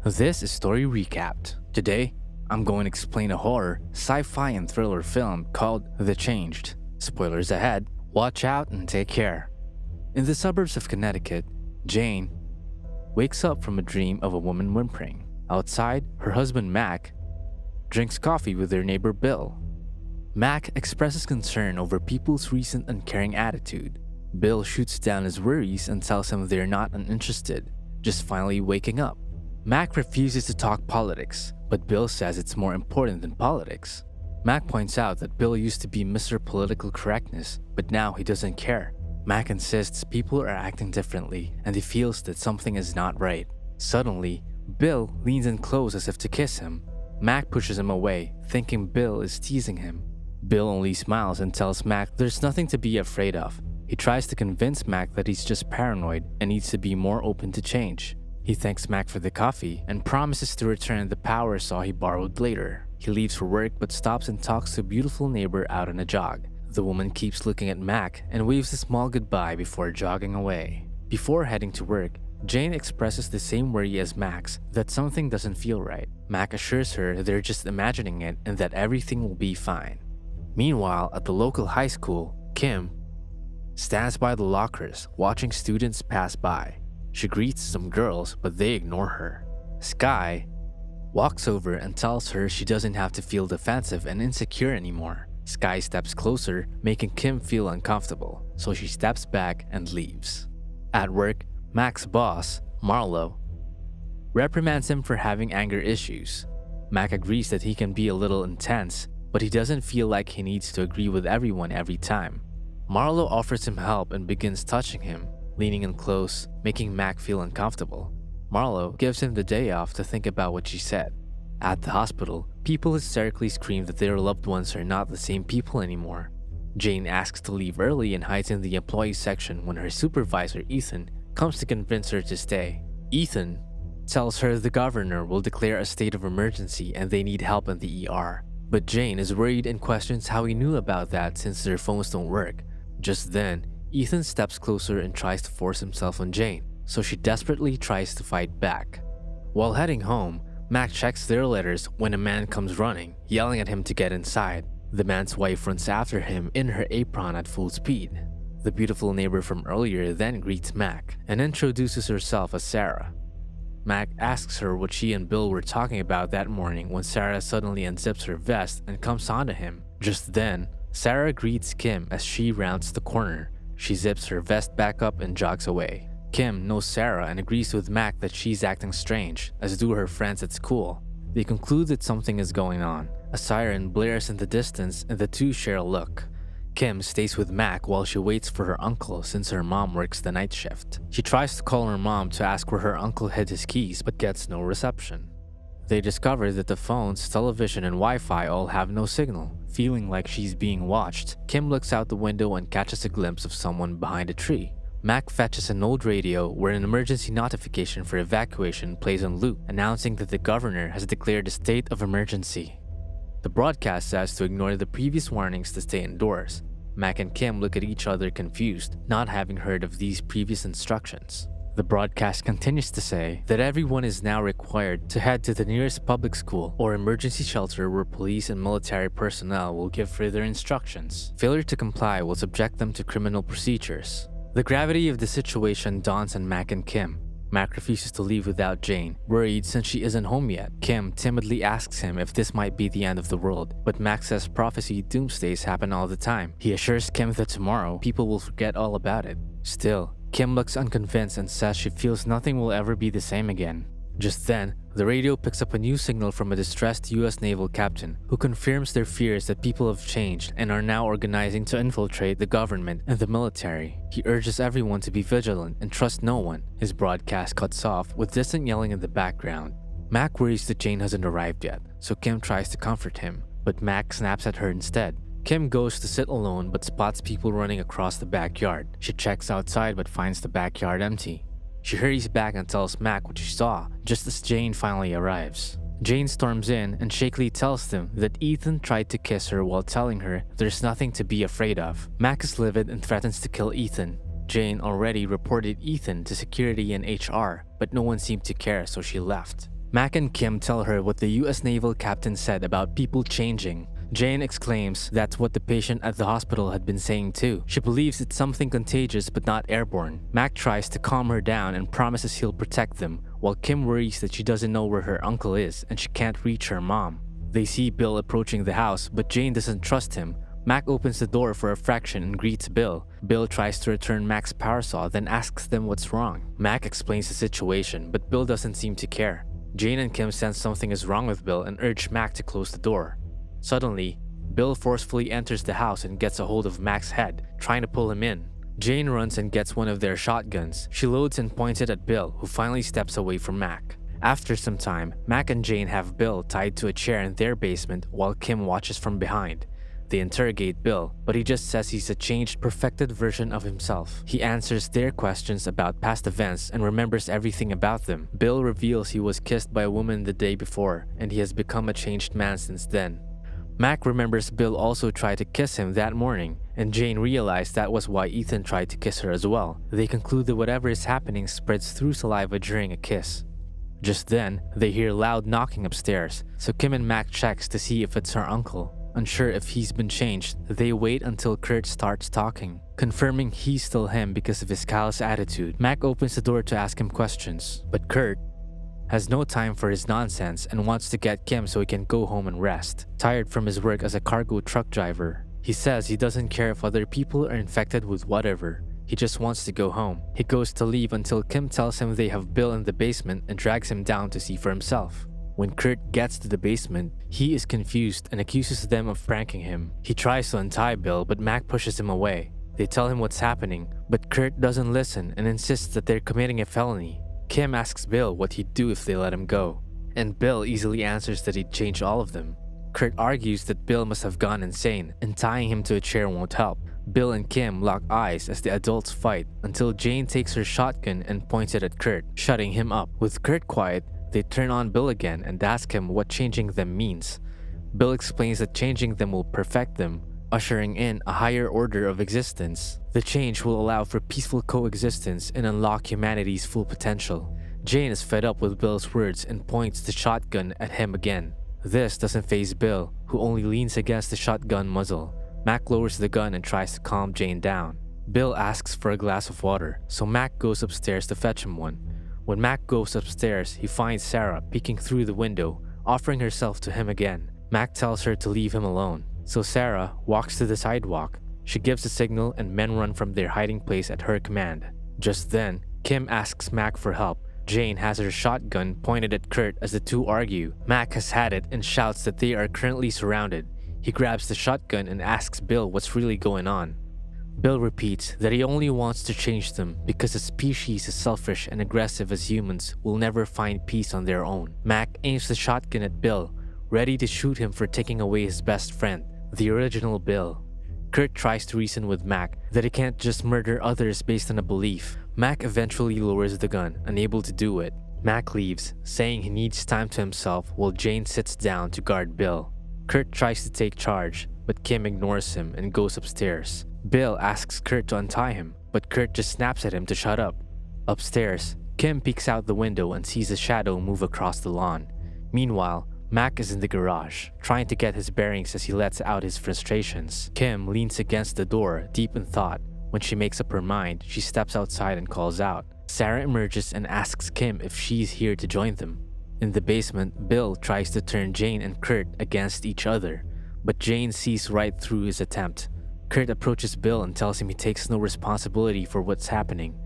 This is Story Recapped. Today, I'm going to explain a horror, sci-fi and thriller film called The Changed. Spoilers ahead, watch out and take care. In the suburbs of Connecticut, Jane wakes up from a dream of a woman whimpering. Outside, her husband Mac drinks coffee with their neighbor Bill. Mac expresses concern over people's recent uncaring attitude. Bill shoots down his worries and tells him they're not uninterested, just finally waking up. Mac refuses to talk politics, but Bill says it's more important than politics. Mac points out that Bill used to be Mr. Political Correctness, but now he doesn't care. Mac insists people are acting differently and he feels that something is not right. Suddenly, Bill leans in close as if to kiss him. Mac pushes him away, thinking Bill is teasing him. Bill only smiles and tells Mac there's nothing to be afraid of. He tries to convince Mac that he's just paranoid and needs to be more open to change. He thanks Mac for the coffee and promises to return the power saw he borrowed later. He leaves for work but stops and talks to a beautiful neighbor out on a jog. The woman keeps looking at Mac and waves a small goodbye before jogging away. Before heading to work, Jane expresses the same worry as Max that something doesn't feel right. Mac assures her they're just imagining it and that everything will be fine. Meanwhile, at the local high school, Kim stands by the lockers watching students pass by. She greets some girls, but they ignore her. Sky walks over and tells her she doesn't have to feel defensive and insecure anymore. Sky steps closer, making Kim feel uncomfortable, so she steps back and leaves. At work, Mac's boss, Marlo, reprimands him for having anger issues. Mac agrees that he can be a little intense, but he doesn't feel like he needs to agree with everyone every time. Marlo offers him help and begins touching him, leaning in close, making Mac feel uncomfortable. Marlo gives him the day off to think about what she said. At the hospital, people hysterically scream that their loved ones are not the same people anymore. Jane asks to leave early and hides in the employee section when her supervisor, Ethan, comes to convince her to stay. Ethan tells her the governor will declare a state of emergency and they need help in the ER. But Jane is worried and questions how he knew about that since their phones don't work. Just then, Ethan steps closer and tries to force himself on Jane, so she desperately tries to fight back. While heading home, Mac checks their letters when a man comes running, yelling at him to get inside. The man's wife runs after him in her apron at full speed. The beautiful neighbor from earlier then greets Mac and introduces herself as Sarah. Mac asks her what she and Bill were talking about that morning when Sarah suddenly unzips her vest and comes onto him. Just then, Sarah greets Kim as she rounds the corner. She zips her vest back up and jogs away. Kim knows Sarah and agrees with Mac that she's acting strange, as do her friends at school. They conclude that something is going on. A siren blares in the distance and the two share a look. Kim stays with Mac while she waits for her uncle since her mom works the night shift. She tries to call her mom to ask where her uncle hid his keys but gets no reception. They discover that the phones, television, and Wi-Fi all have no signal. Feeling like she's being watched, Kim looks out the window and catches a glimpse of someone behind a tree. Mac fetches an old radio where an emergency notification for evacuation plays on loop, announcing that the governor has declared a state of emergency. The broadcast says to ignore the previous warnings to stay indoors. Mac and Kim look at each other confused, not having heard of these previous instructions. The broadcast continues to say that everyone is now required to head to the nearest public school or emergency shelter where police and military personnel will give further instructions. Failure to comply will subject them to criminal procedures. The gravity of the situation dawns on Mac and Kim. Mac refuses to leave without Jane, worried since she isn't home yet. Kim timidly asks him if this might be the end of the world, but Mac says prophecy doomsdays happen all the time. He assures Kim that tomorrow, people will forget all about it. Still, Kim looks unconvinced and says she feels nothing will ever be the same again. Just then, the radio picks up a new signal from a distressed US naval captain who confirms their fears that people have changed and are now organizing to infiltrate the government and the military. He urges everyone to be vigilant and trust no one. His broadcast cuts off with distant yelling in the background. Mac worries that Jane hasn't arrived yet, so Kim tries to comfort him, but Mac snaps at her instead. Kim goes to sit alone but spots people running across the backyard. She checks outside but finds the backyard empty. She hurries back and tells Mac what she saw, just as Jane finally arrives. Jane storms in and shakily tells them that Ethan tried to kiss her while telling her there's nothing to be afraid of. Mac is livid and threatens to kill Ethan. Jane already reported Ethan to security and HR, but no one seemed to care, so she left. Mac and Kim tell her what the US naval captain said about people changing. Jane exclaims that's what the patient at the hospital had been saying too. She believes it's something contagious but not airborne. Mac tries to calm her down and promises he'll protect them, while Kim worries that she doesn't know where her uncle is and she can't reach her mom. They see Bill approaching the house, but Jane doesn't trust him. Mac opens the door for a fraction and greets Bill. Bill tries to return Mac's power saw, then asks them what's wrong. Mac explains the situation, but Bill doesn't seem to care. Jane and Kim sense something is wrong with Bill and urge Mac to close the door. Suddenly, Bill forcefully enters the house and gets a hold of Mac's head, trying to pull him in. Jane runs and gets one of their shotguns. She loads and points it at Bill, who finally steps away from Mac. After some time, Mac and Jane have Bill tied to a chair in their basement while Kim watches from behind. They interrogate Bill, but he just says he's a changed, perfected version of himself. He answers their questions about past events and remembers everything about them. Bill reveals he was kissed by a woman the day before, and he has become a changed man since then. Mac remembers Bill also tried to kiss him that morning, and Jane realized that was why Ethan tried to kiss her as well. They conclude that whatever is happening spreads through saliva during a kiss. Just then, they hear loud knocking upstairs, so Kim and Mac checks to see if it's her uncle. Unsure if he's been changed, they wait until Kurt starts talking, confirming he's still him because of his callous attitude. Mac opens the door to ask him questions, but Kurt has no time for his nonsense and wants to get Kim so he can go home and rest. Tired from his work as a cargo truck driver, he says he doesn't care if other people are infected with whatever. He just wants to go home. He goes to leave until Kim tells him they have Bill in the basement and drags him down to see for himself. When Kurt gets to the basement, he is confused and accuses them of pranking him. He tries to untie Bill, but Mac pushes him away. They tell him what's happening, but Kurt doesn't listen and insists that they're committing a felony. Kim asks Bill what he'd do if they let him go, and Bill easily answers that he'd change all of them. Kurt argues that Bill must have gone insane, and tying him to a chair won't help. Bill and Kim lock eyes as the adults fight until Jane takes her shotgun and points it at Kurt, shutting him up. With Kurt quiet, they turn on Bill again and ask him what changing them means. Bill explains that changing them will perfect them, ushering in a higher order of existence. The change will allow for peaceful coexistence and unlock humanity's full potential. Jane is fed up with Bill's words and points the shotgun at him again. This doesn't faze Bill, who only leans against the shotgun muzzle. Mac lowers the gun and tries to calm Jane down. Bill asks for a glass of water, so Mac goes upstairs to fetch him one. When Mac goes upstairs, he finds Sarah peeking through the window, offering herself to him again. Mac tells her to leave him alone, so Sarah walks to the sidewalk. She gives a signal and men run from their hiding place at her command. Just then, Kim asks Mac for help. Jane has her shotgun pointed at Kurt as the two argue. Mac has had it and shouts that they are currently surrounded. He grabs the shotgun and asks Bill what's really going on. Bill repeats that he only wants to change them because a species as selfish and aggressive as humans will never find peace on their own. Mac aims the shotgun at Bill, ready to shoot him for taking away his best friend, the original Bill. Kurt tries to reason with Mac that he can't just murder others based on a belief. Mac eventually lowers the gun, unable to do it. Mac leaves, saying he needs time to himself while Jane sits down to guard Bill. Kurt tries to take charge, but Kim ignores him and goes upstairs. Bill asks Kurt to untie him, but Kurt just snaps at him to shut up. Upstairs, Kim peeks out the window and sees a shadow move across the lawn. Meanwhile, Mac is in the garage, trying to get his bearings as he lets out his frustrations. Kim leans against the door, deep in thought. When she makes up her mind, she steps outside and calls out. Sarah emerges and asks Kim if she's here to join them. In the basement, Bill tries to turn Jane and Kurt against each other, but Jane sees right through his attempt. Kurt approaches Bill and tells him he takes no responsibility for what's happening.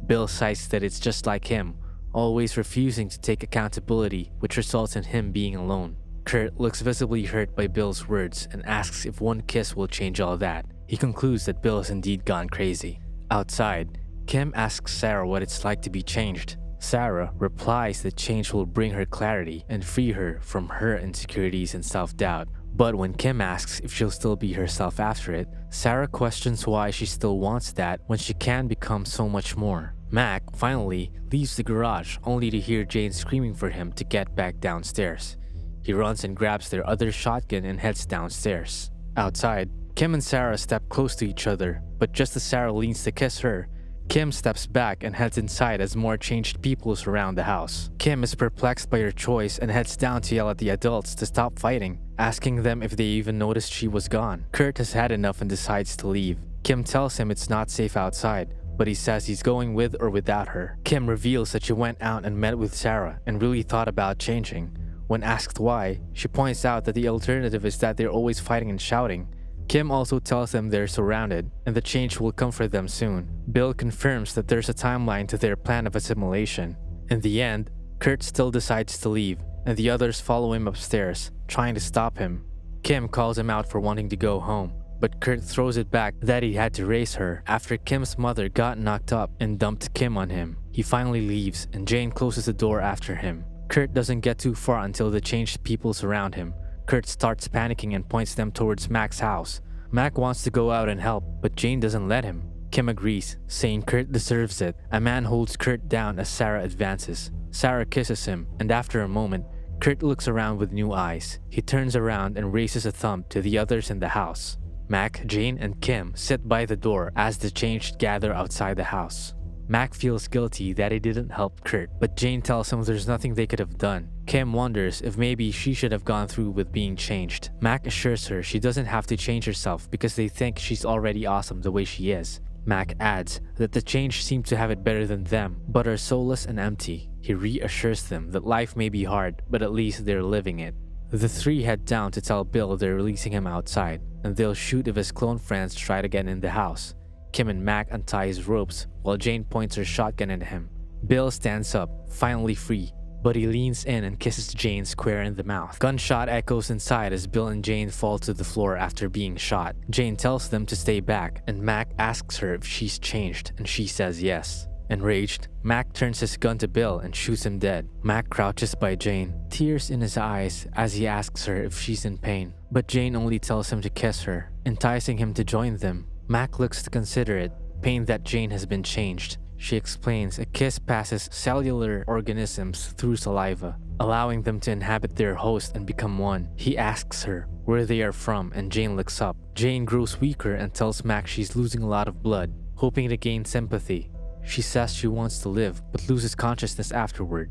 Bill cites that it's just like him, always refusing to take accountability, which results in him being alone. Kurt looks visibly hurt by Bill's words and asks if one kiss will change all that. He concludes that Bill has indeed gone crazy. Outside, Kim asks Sarah what it's like to be changed. Sarah replies that change will bring her clarity and free her from her insecurities and self-doubt. But when Kim asks if she'll still be herself after it, Sarah questions why she still wants that when she can become so much more. Mac finally leaves the garage only to hear Jane screaming for him to get back downstairs. He runs and grabs their other shotgun and heads downstairs. Outside, Kim and Sarah step close to each other, but just as Sarah leans to kiss her, Kim steps back and heads inside as more changed people surround the house. Kim is perplexed by her choice and heads down to yell at the adults to stop fighting, asking them if they even noticed she was gone. Kurt has had enough and decides to leave. Kim tells him it's not safe outside, but he says he's going with or without her. Kim reveals that she went out and met with Sarah and really thought about changing. When asked why, she points out that the alternative is that they're always fighting and shouting. Kim also tells them they're surrounded, and the change will come for them soon. Bill confirms that there's a timeline to their plan of assimilation. In the end, Kurt still decides to leave, and the others follow him upstairs, trying to stop him. Kim calls him out for wanting to go home, but Kurt throws it back that he had to raise her after Kim's mother got knocked up and dumped Kim on him. He finally leaves, and Jane closes the door after him. Kurt doesn't get too far until the changed people surround him. Kurt starts panicking and points them towards Mac's house. Mac wants to go out and help, but Jane doesn't let him. Kim agrees, saying Kurt deserves it. A man holds Kurt down as Sarah advances. Sarah kisses him, and after a moment, Kurt looks around with new eyes. He turns around and raises a thumb to the others in the house. Mac, Jane, and Kim sit by the door as the changed gather outside the house. Mac feels guilty that he didn't help Kurt, but Jane tells him there's nothing they could have done. Kim wonders if maybe she should have gone through with being changed. Mac assures her she doesn't have to change herself because they think she's already awesome the way she is. Mac adds that the changed seem to have it better than them, but are soulless and empty. He reassures them that life may be hard, but at least they're living it. The three head down to tell Bill they're releasing him outside, and they'll shoot if his clone friends try to get in the house. Kim and Mac untie his ropes while Jane points her shotgun at him. Bill stands up, finally free, but he leans in and kisses Jane square in the mouth. Gunshot echoes inside as Bill and Jane fall to the floor after being shot. Jane tells them to stay back, and Mac asks her if she's changed, and she says yes. Enraged, Mac turns his gun to Bill and shoots him dead. Mac crouches by Jane, tears in his eyes as he asks her if she's in pain, but Jane only tells him to kiss her, enticing him to join them. Mac looks considerate, pained that Jane has been changed. She explains a kiss passes cellular organisms through saliva, allowing them to inhabit their host and become one. He asks her where they are from, and Jane looks up. Jane grows weaker and tells Mac she's losing a lot of blood, hoping to gain sympathy. She says she wants to live, but loses consciousness afterward.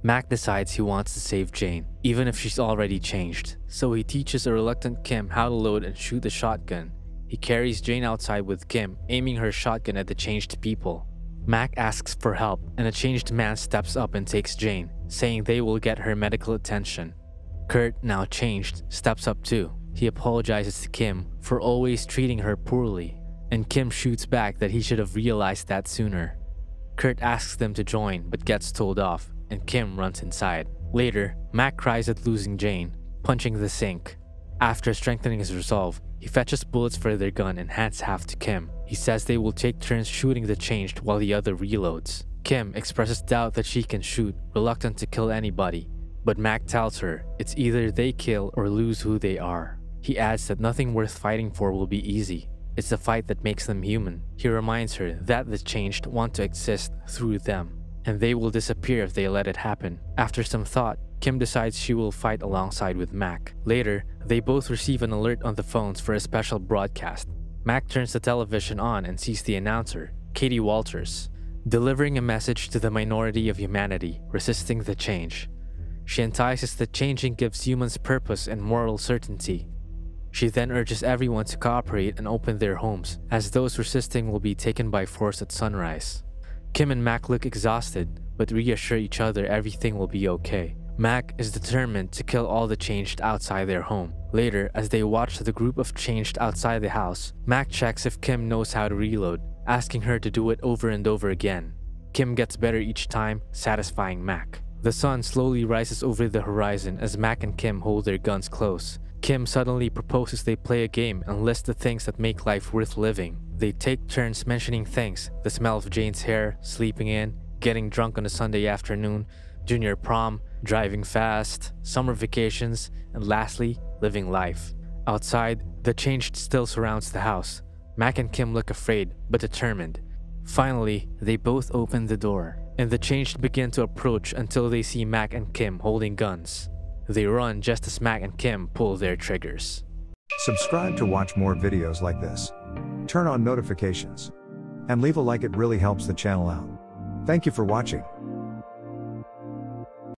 Mac decides he wants to save Jane, even if she's already changed, so he teaches a reluctant Kim how to load and shoot the shotgun. He carries Jane outside with Kim, aiming her shotgun at the changed people. Mac asks for help, and a changed man steps up and takes Jane, saying they will get her medical attention. Kurt, now changed, steps up too. He apologizes to Kim for always treating her poorly, and Kim shoots back that he should have realized that sooner. Kurt asks them to join, but gets told off, and Kim runs inside. Later, Mac cries at losing Jane, punching the sink. After strengthening his resolve, he fetches bullets for their gun and hands half to Kim. He says they will take turns shooting the changed while the other reloads. Kim expresses doubt that she can shoot, reluctant to kill anybody, but Mac tells her it's either they kill or lose who they are. He adds that nothing worth fighting for will be easy. It's the fight that makes them human. He reminds her that the changed want to exist through them, and they will disappear if they let it happen. After some thought, Kim decides she will fight alongside with Mac. Later, they both receive an alert on the phones for a special broadcast. Mac turns the television on and sees the announcer, Katie Walters, delivering a message to the minority of humanity resisting the change. She entices that changing gives humans purpose and moral certainty. She then urges everyone to cooperate and open their homes, as those resisting will be taken by force at sunrise. Kim and Mac look exhausted, but reassure each other everything will be okay. Mac is determined to kill all the changed outside their home. Later, as they watch the group of changed outside the house, Mac checks if Kim knows how to reload, asking her to do it over and over again. Kim gets better each time, satisfying Mac. The sun slowly rises over the horizon as Mac and Kim hold their guns close. Kim suddenly proposes they play a game and list the things that make life worth living. They take turns mentioning things: the smell of Jane's hair, sleeping in, getting drunk on a Sunday afternoon, junior prom, driving fast, summer vacations, and lastly, living life. Outside, the changed still surrounds the house. Mac and Kim look afraid, but determined. Finally, they both open the door, and the changed begin to approach until they see Mac and Kim holding guns. They run just as Mac and Kim pull their triggers. Subscribe to watch more videos like this. Turn on notifications. And leave a like, it really helps the channel out. Thank you for watching.